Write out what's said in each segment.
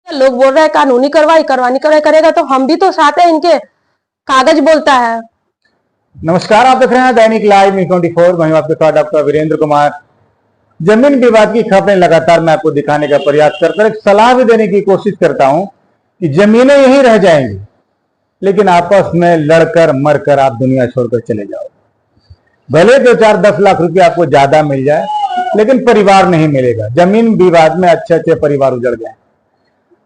लोग बोल रहे हैं कानूनी कार्रवाई करवानी करेगा तो हम भी तो साथ हैं इनके। कागज बोलता है। नमस्कार, आप देख रहे हैं दैनिक लाइव न्यूज़ 24। मैं आपके साथ डॉक्टर वीरेंद्र कुमार। जमीन विवाद की खबरें लगातार मैं आपको दिखाने का प्रयास करता हूं, एक सलाह भी देने की कोशिश करता हूं कि जमीनें यहीं रह जाएंगी, लेकिन आपस में लड़कर मरकर आप दुनिया छोड़कर चले जाओ। भले 2-4-10 लाख रुपए आपको ज्यादा मिल जाए, लेकिन परिवार नहीं मिलेगा। जमीन विवाद में अच्छे अच्छे परिवार उजड़ गए।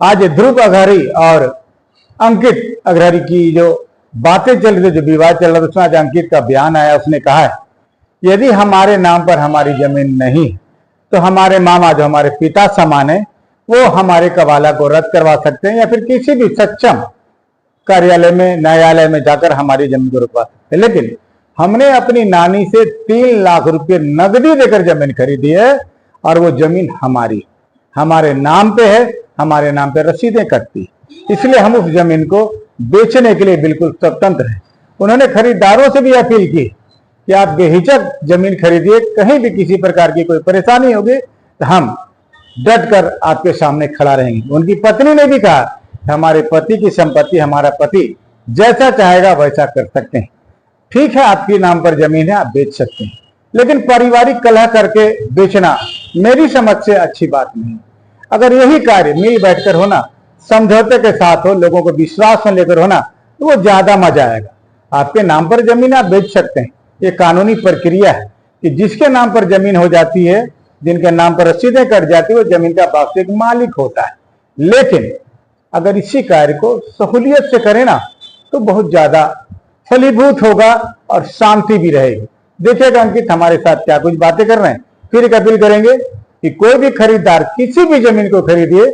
आज ध्रुव अग्रहरी और अंकित अग्रहरी की जो बातें चल रही, जो विवाद चल रहा है, उसमें आज अंकित का बयान आया। उसने कहा है यदि हमारे नाम पर हमारी जमीन नहीं तो हमारे मामा जो हमारे पिता समान है वो हमारे कबाला को रद्द करवा सकते हैं या फिर किसी भी सक्षम कार्यालय में न्यायालय में जाकर हमारी जमीन को रुकवा सकते हैं। लेकिन हमने अपनी नानी से 3 लाख रुपए नकदी देकर जमीन खरीदी है और वो जमीन हमारे नाम पे है, हमारे नाम पे रसीदें कटती, इसलिए हम उस जमीन को बेचने के लिए बिल्कुल स्वतंत्र हैं। उन्होंने खरीदारों से भी अपील की कि आप बेहिचक जमीन खरीदिए, कहीं भी किसी प्रकार की कोई परेशानी होगी तो हम डट कर आपके सामने खड़ा रहेंगे। उनकी पत्नी ने भी कहा हमारे पति की संपत्ति हमारा पति जैसा चाहेगा वैसा कर सकते हैं। ठीक है, आपके नाम पर जमीन है, आप बेच सकते हैं, लेकिन पारिवारिक कलह करके बेचना मेरी समझ से अच्छी बात नहीं। अगर यही कार्य मिल बैठकर होना, समझौते के साथ हो, लोगों को विश्वास में लेकर होना, तो वो ज्यादा मजा आएगा। आपके नाम पर जमीन आप बेच सकते हैं, ये कानूनी प्रक्रिया है कि जिसके नाम पर जमीन हो जाती है, जिनके नाम पर रसीदें कट जाती है, वो जमीन का वास्तविक मालिक होता है। लेकिन अगर इसी कार्य को सहूलियत से करें ना, तो बहुत ज्यादा फलीभूत होगा और शांति भी रहेगी। देखिएगा अंकित हमारे साथ क्या कुछ बातें कर रहे हैं। फिर एक अपील करेंगे कि कोई भी खरीदार किसी भी जमीन को खरीदिए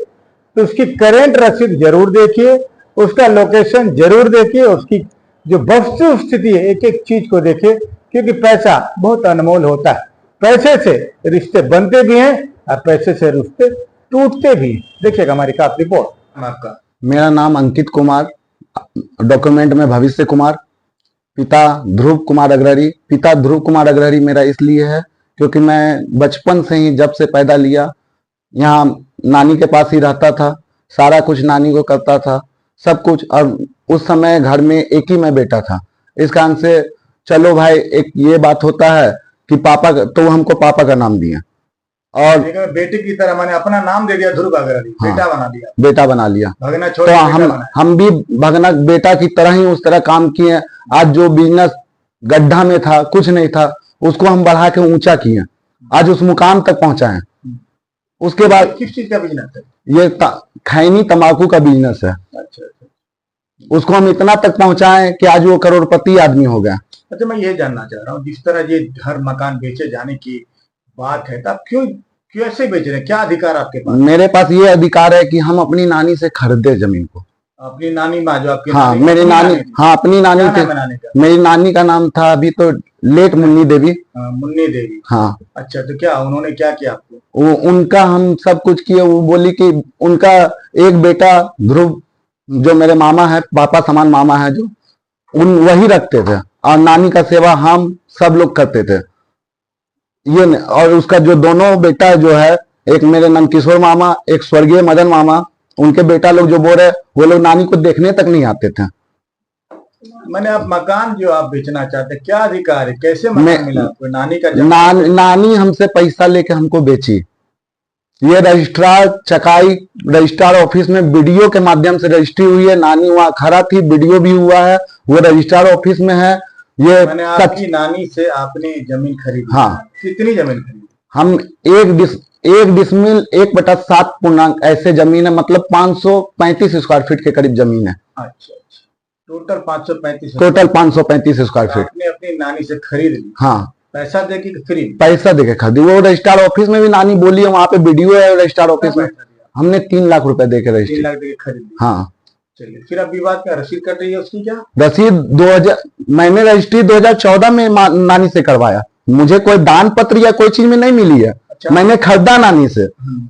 तो उसकी करेंट रसीद जरूर देखिए, उसका लोकेशन जरूर देखिए, उसकी जो वस्तु स्थिति है, एक एक चीज को देखिए, क्योंकि पैसा बहुत अनमोल होता है। पैसे से रिश्ते बनते भी हैं और पैसे से रिश्ते टूटते भी। देखिएगा हमारी खास रिपोर्ट। आपका मेरा नाम अंकित कुमार, डॉक्यूमेंट में भविष्य कुमार, पिता ध्रुव कुमार अग्रहरी। पिता ध्रुव कुमार अग्रहरी मेरा इसलिए है क्योंकि मैं बचपन से ही जब से पैदा लिया यहाँ नानी के पास ही रहता था, सारा कुछ नानी को करता था, सब कुछ। और उस समय घर में एक ही मैं बेटा था, इस कारण से चलो भाई एक ये बात होता है कि पापा, तो हमको पापा का नाम दिया और बेटे की तरह मैंने अपना नाम दे दिया, ध्रुव अग्रहरी। हाँ, बेटा बना लिया। भगना छोड़ तो हम भी भगना बेटा की तरह ही उस तरह काम किए। आज जो बिजनेस गड्ढा में था, कुछ नहीं था, उसको हम बढ़ा के ऊंचा किए, आज उस मुकाम तक पहुंचाए। उसके बाद किस चीज का बिजनेस है? ये खैनी तंबाकू का बिजनेस है। अच्छा। उसको हम इतना तक पहुंचाएं कि आज वो करोड़पति आदमी हो गया। अच्छा, मैं ये जानना चाह रहा हूँ, जिस तरह ये घर मकान बेचे जाने की बात है, तब क्यों कैसे बेच रहे हैं? क्या अधिकार आपके पास? मेरे पास ये अधिकार है कि हम अपनी नानी से खरीदे जमीन को। अपनी नानी माँ जो आपकी? हाँ, मेरी नानी, हाँ अपनी नानी थी। मेरी नानी का नाम था अभी तो लेट मुन्नी देवी। मुन्नी देवी। हाँ। अच्छा, तो क्या उन्होंने क्या किया आपको? उनका हम सब कुछ किए। वो बोली कि उनका एक बेटा ध्रुव जो मेरे मामा है, पापा समान मामा है, जो वही रखते थे और नानी का सेवा हम सब लोग करते थे। ये और उसका जो दोनों बेटा जो है, एक मेरे नंदकिशोर मामा, एक स्वर्गीय मदन मामा, उनके बेटा लोग जो बोल रहे, वो लोग नानी को देखने तक नहीं आते थे। मैंने आप मकान जो आप बेचना चाहते हैं, क्या अधिकार है? कैसे मकान मिला आपको? नानी का नानी हमसे पैसा लेके हमको बेची। ये रजिस्ट्रार चकाई रजिस्ट्रार ऑफिस में वीडियो के माध्यम से रजिस्ट्री हुई है। नानी वहाँ खड़ा थी, वीडियो भी हुआ है, वो रजिस्ट्रार ऑफिस में है। ये मैंने आपकी नानी से आपने जमीन खरीदी? हाँ। कितनी जमीन खरीदी? हम 1 डिसमिल 1/7 पूर्णांक ऐसे जमीन है, मतलब 535 स्क्वायर फीट के करीब जमीन है। अच्छा, टोटल 535? टोटल 535 स्क्वायर फीट आपने अपनी नानी से खरीद ली? हाँ। पैसा देके खरीद? पैसा देके खरीदी। वो रजिस्ट्रार ऑफिस में भी नानी बोली है, वहां पे वीडियो है रजिस्ट्रार ऑफिस में। हमने 3 लाख रुपए देके रजिस्ट्री। 3 लाख देके खरीदी? हाँ। चलिए, फिर अब विवाद का रसीद कट रही है, उसकी क्या? रसीद मैंने रजिस्ट्री 2014 में नानी से करवाया। मुझे कोई दान पत्र या कोई चीज में नहीं मिली है। अच्छा। मैंने खरीदा नानी से,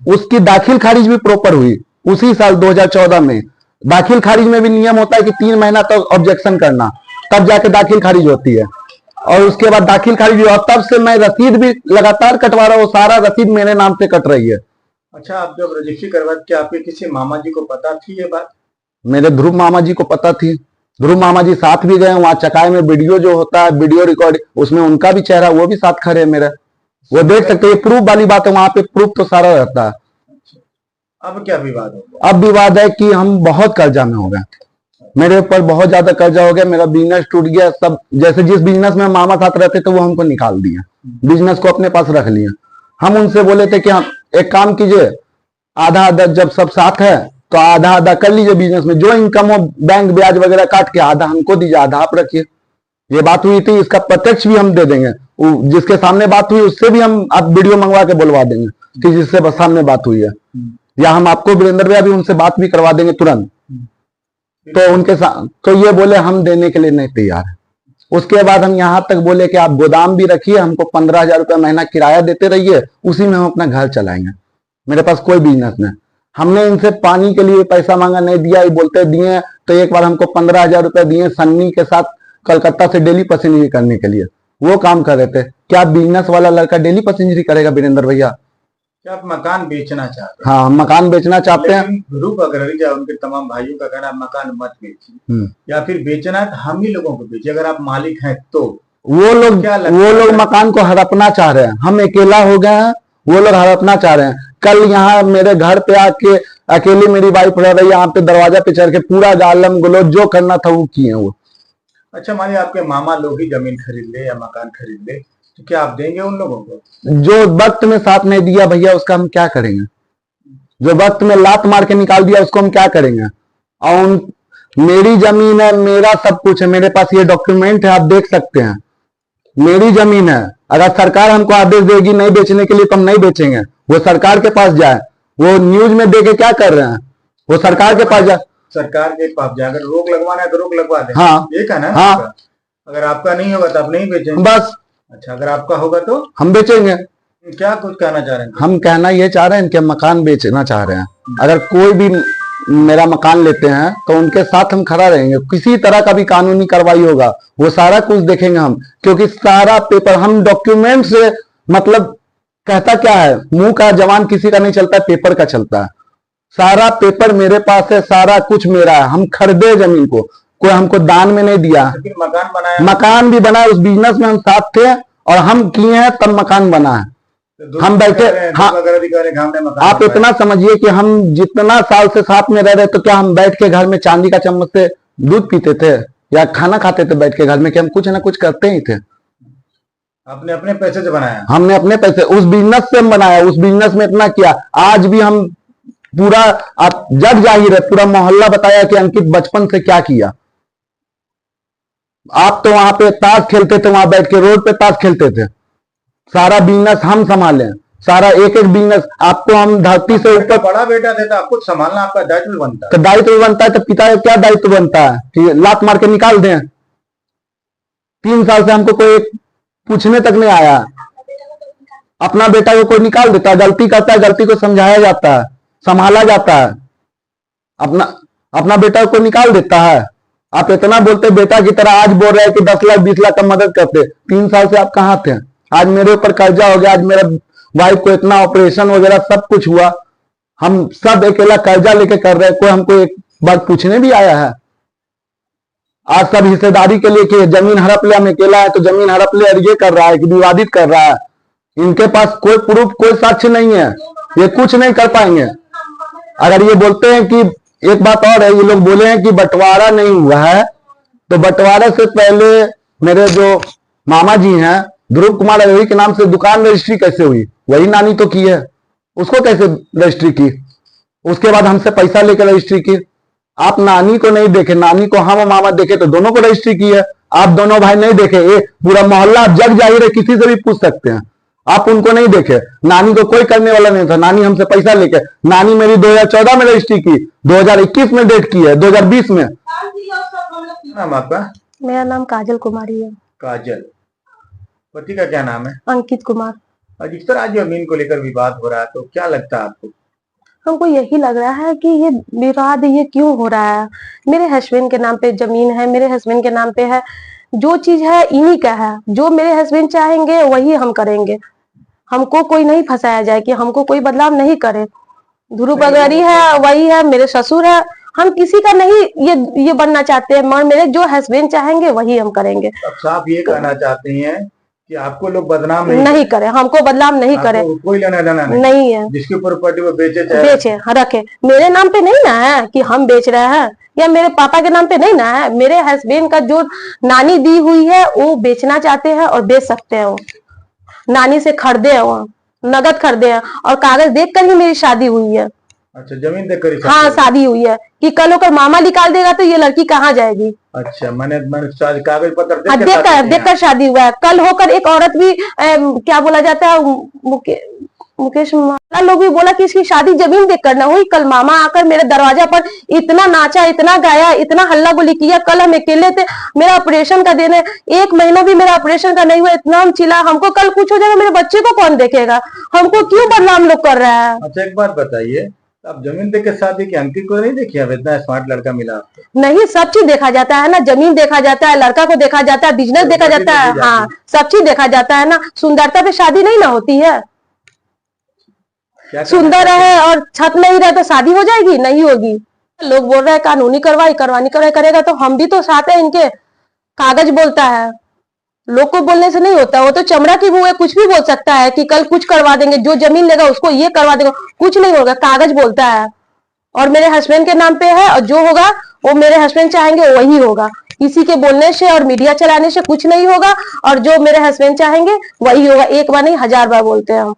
उसकी दाखिल खारिज भी प्रॉपर हुई उसी साल 2014 में। दाखिल खारिज में भी नियम होता है कि 3 महीना तक ऑब्जेक्शन करना, तब जाके दाखिल खारिज होती है। और उसके बाद दाखिल खारिज हुआ, तब से मैं रसीद भी लगातार कटवा रहा हूँ। सारा रसीद मेरे नाम से कट रही है। अच्छा, आप जब रजिस्ट्री करवाते, क्या आपके किसी मामा जी को पता थी ये बात? मेरे ध्रुव मामा जी को पता थी। ध्रुव मामा जी साथ भी गए वहां चकाई में, वीडियो जो होता है वीडियो रिकॉर्ड, उसमें उनका भी चेहरा, वो भी साथ खड़े हैं मेरे, वो देख सकते हैं। प्रूफ वाली बात है, वहां पे प्रूफ तो सारा रहता है। अब क्या विवाद हो गया? अब विवाद है कि हम बहुत कर्जा में हो गए, मेरे ऊपर बहुत ज्यादा कर्जा हो गया, मेरा बिजनेस टूट गया सब। जैसे जिस बिजनेस में मामा साथ रहते थे वो हमको निकाल दिया, बिजनेस को अपने पास रख लिया। हम उनसे बोले थे कि हम एक काम कीजिए, आधा आधा जब सब साथ है तो आधा आधा कर लीजिए बिजनेस में, जो इनकम हो बैंक ब्याज वगैरह काट के आधा हमको दीजिए, आधा आप रखिए। ये बात हुई थी, इसका प्रत्यक्ष भी हम दे देंगे। जिसके सामने बात हुई उससे भी हम आप वीडियो मंगवा के बुलवा देंगे कि जिससे सामने बात हुई है, या हम आपको वीरेंद्र भैया भी उनसे बात भी करवा देंगे तुरंत। तो उनके साथ तो ये बोले हम देने के लिए नहीं तैयार है। उसके बाद हम यहाँ तक बोले कि आप गोदाम भी रखिए, हमको 15,000 रुपया महीना किराया देते रहिए, उसी में हम अपना घर चलाएंगे, मेरे पास कोई बिजनेस नहीं। हमने इनसे पानी के लिए पैसा मांगा, नहीं दिया, ये बोलते दिए। तो एक बार हमको 15,000 रुपया दिए सन्नी के साथ कलकत्ता से डेली पैसेंजरी करने के लिए, वो काम कर रहे थे। क्या बिजनेस वाला लड़का डेली पैसेंजरी करेगा वीरेंद्र भैया? क्या आप मकान बेचना चाहते हैं? हाँ, हम मकान बेचना चाहते हैं। लेकिन ध्रुव अग्रवाल या उनके तमाम भाइयों का कहना है मकान मत बेचिए, या फिर बेचना है तो हम ही लोगों को बेचिए, अगर आप मालिक हैं तो। वो लोग मकान को हड़पना चाह रहे हैं, हम अकेला हो गए हैं, वो लोग हड़पना चाह रहे हैं। कल यहाँ मेरे घर पे आके अकेली मेरी वाइफ रह रही है, यहाँ पे दरवाजा पे चढ़ के पूरा गालम गलोच जो करना था वो किए वो। अच्छा, मानिए आपके मामा लोग ही जमीन खरीद ले या मकान खरीद ले, तो क्या आप देंगे उन लोगों को? जो वक्त में साथ नहीं दिया भैया उसका हम क्या करेंगे? जो वक्त में लात मार के निकाल दिया उसको हम क्या करेंगे? और मेरी जमीन है, मेरा सब कुछ है, मेरे पास ये डॉक्यूमेंट है, आप देख सकते हैं, मेरी जमीन है। अगर सरकार हमको आदेश देगी नहीं बेचने के लिए तो हम नहीं बेचेंगे। वो सरकार के पास जाए, वो न्यूज में देखे क्या कर रहे हैं, वो सरकार के पास जाए। सरकार के पास जाकर रोक लगवाना है तो रोक लगवा दें। हाँ, ये कहना है हाँ। आपका? अगर आपका नहीं होगा तो आप नहीं बेचेंगे बस। अच्छा, अगर आपका होगा तो हम बेचेंगे। क्या कुछ कहना चाह रहे हैं? हम कहना ये चाह रहे हैं कि हम मकान बेचना चाह रहे हैं। अगर कोई भी मेरा मकान लेते हैं तो उनके साथ हम खड़ा रहेंगे, किसी तरह का भी कानूनी कार्रवाई होगा वो सारा कुछ देखेंगे हम, क्योंकि सारा पेपर हम डॉक्यूमेंट से मतलब कहता क्या है, मुंह का जवान किसी का नहीं चलता, पेपर का चलता है। सारा पेपर मेरे पास है, सारा कुछ मेरा है। हम खरीदे जमीन को, कोई हमको दान में नहीं दिया। फिर मकान बनाया, मकान भी बना है, उस बिजनेस में हम साथ थे और हम किए हैं तब मकान बना है। तो हम बैठे, हाँ, आप इतना समझिए कि हम जितना साल से साथ में रह रहे, तो क्या हम बैठ के घर में चांदी का चम्मच से दूध पीते थे या खाना खाते थे बैठ के घर में? कि हम कुछ ना कुछ करते ही थे। आपने अपने पैसे से बनाया? हमने अपने पैसे, उस बिजनेस से हम बनाया, उस बिजनेस में इतना किया। आज भी हम पूरा, आप जग जाहिर है, पूरा मोहल्ला बताया कि अंकित बचपन से क्या किया। आप तो वहां पे ताश खेलते थे, वहां बैठ के रोड पे ताश खेलते थे। सारा बिजनेस हम संभाले, सारा एक एक बिजनेस। आपको हम धरती से ऊपर, बड़ा बेटा देता, आपको संभालना आपका दायित्व बनता है। तो दायित्व बनता है, तो पिता का क्या दायित्व बनता है कि लात मार के निकाल दें? 3 साल से हमको कोई पूछने तक नहीं आया। अपना बेटा को कोई निकाल देता है, गलती करता है, गलती को समझाया जाता है, संभाला जाता है। अपना बेटा को निकाल देता है। आप इतना बोलते बेटा की तरह, आज बोल रहे हैं कि 10 लाख 20 लाख का मदद करते। 3 साल से आप कहाँ थे? आज मेरे ऊपर कर्जा हो गया, आज मेरा वाइफ को इतना ऑपरेशन वगैरह सब कुछ हुआ, हम सब अकेला कर्जा लेके कर रहे हैं। कोई हमको एक बार पूछने भी आया है? आज सब हिस्सेदारी के लिए कि जमीन हड़प ले, हम अकेला है तो जमीन हड़प ले, और ये कर रहा है कि विवादित कर रहा है। इनके पास कोई प्रूफ, कोई साक्ष्य नहीं है, ये कुछ नहीं कर पाएंगे। अगर ये बोलते हैं कि, एक बात और है, ये लोग बोले हैं कि बंटवारा नहीं हुआ है, तो बंटवारे से पहले मेरे जो मामा जी हैं ध्रुव कुमार अग्रवाल के नाम से दुकान रजिस्ट्री कैसे हुई? वही नानी तो की है, उसको कैसे रजिस्ट्री की? उसके बाद हमसे पैसा लेकर रजिस्ट्री की। आप नानी को नहीं देखे, नानी को हम मामा देखे, तो दोनों को रजिस्ट्री की है। आप दोनों भाई नहीं देखे, ये पूरा मोहल्ला आप जग जाहिर है, किसी से भी पूछ सकते हैं। आप उनको नहीं देखे, नानी को कोई करने वाला नहीं था। नानी हमसे पैसा लेके, नानी मेरी 2014 में रजिस्ट्री की, 2021 में डेट की है, 2020 में। नाम आपका? मेरा नाम काजल कुमारी है। काजल। पति का क्या नाम है? अंकित कुमार। अधिकतर आज जमीन को लेकर विवाद हो रहा है, तो क्या लगता है आपको? हमको यही लग रहा है कि ये विवाद ये क्यों हो रहा है। मेरे हस्बैंड के नाम पे जमीन है, मेरे हस्बैंड के नाम पे है, जो चीज है इन्हीं का है। जो मेरे हस्बैंड चाहेंगे वही हम करेंगे। हमको कोई नहीं फंसाया जाए कि हमको कोई बदलाव नहीं करे। ध्रुव अग्रवाल है, वही है, मेरे ससुर है। हम किसी का नहीं ये बनना चाहते हैं, मगर मेरे जो हस्बैंड चाहेंगे वही हम करेंगे। अब साफ ये कहना चाहती हैं कि आपको लोग बदनाम नहीं करें, हमको बदनाम नहीं करें, कोई लेना देना नहीं है। जिसकी प्रॉपर्टी वो बेचे चाहे बेचे, हाँ, रखे, मेरे नाम पे नहीं ना है कि हम बेच रहे हैं, या मेरे पापा के नाम पे नहीं ना है। मेरे हस्बैंड का जो नानी दी हुई है वो बेचना चाहते हैं और बेच सकते हैं। वो नानी से खरीदे हैं, वो नगद खरीदे हैं, और कागज देखकर ही मेरी शादी हुई है। अच्छा, जमीन देख कर हाँ, शादी हुई है कि कल होकर मामा निकाल देगा तो ये लड़की कहाँ जाएगी। अच्छा, मैंने कागज पत्र देख कर शादी हुआ है। कल होकर एक औरत भी क्या बोला जाता है, मुकेश माला लोग भी बोला कि इसकी शादी जमीन देख कर ना हुई। कल मामा आकर मेरे दरवाजा पर इतना नाचा, इतना गाया, इतना हल्ला गुल्ली किया। कल हम अकेले थे, मेरा ऑपरेशन का दिन है, 1 महीना भी मेरा ऑपरेशन का नहीं हुआ, इतना हम चिल्ला। हमको कल कुछ हो जाएगा, मेरे बच्चे को कौन देखेगा? हमको क्यों बदनाम लोग कर रहा है? अच्छा, एक बात बताइए, अब जमीन देख के शादी की अंकित को नहीं देखी? अब इतना स्मार्ट लड़का मिला आपको। नहीं, सब चीज देखा जाता है ना, जमीन देखा जाता है, लड़का को देखा जाता है, बिजनेस देखा जाता है, हाँ, सब चीज देखा जाता है ना। सुंदरता पे शादी नहीं ना होती है। सुंदर है और छत नहीं रहे तो शादी हो जाएगी? नहीं होगी। लोग बोल रहे हैं कानूनी कार्रवाई करेगा, तो हम भी तो साथ है इनके। कागज बोलता है, लोग को बोलने से नहीं होता। वो तो चमड़ा की वो है, कुछ भी बोल सकता है कि कल कुछ करवा देंगे, जो जमीन लेगा उसको ये करवा देंगे, कुछ नहीं होगा। कागज बोलता है, और मेरे हस्बैंड के नाम पे है, और जो होगा वो मेरे हस्बैंड चाहेंगे वही होगा। किसी के बोलने से और मीडिया चलाने से कुछ नहीं होगा, और जो मेरे हस्बैंड चाहेंगे वही होगा। एक बार नहीं, 1000 बार बोलते हैं हम।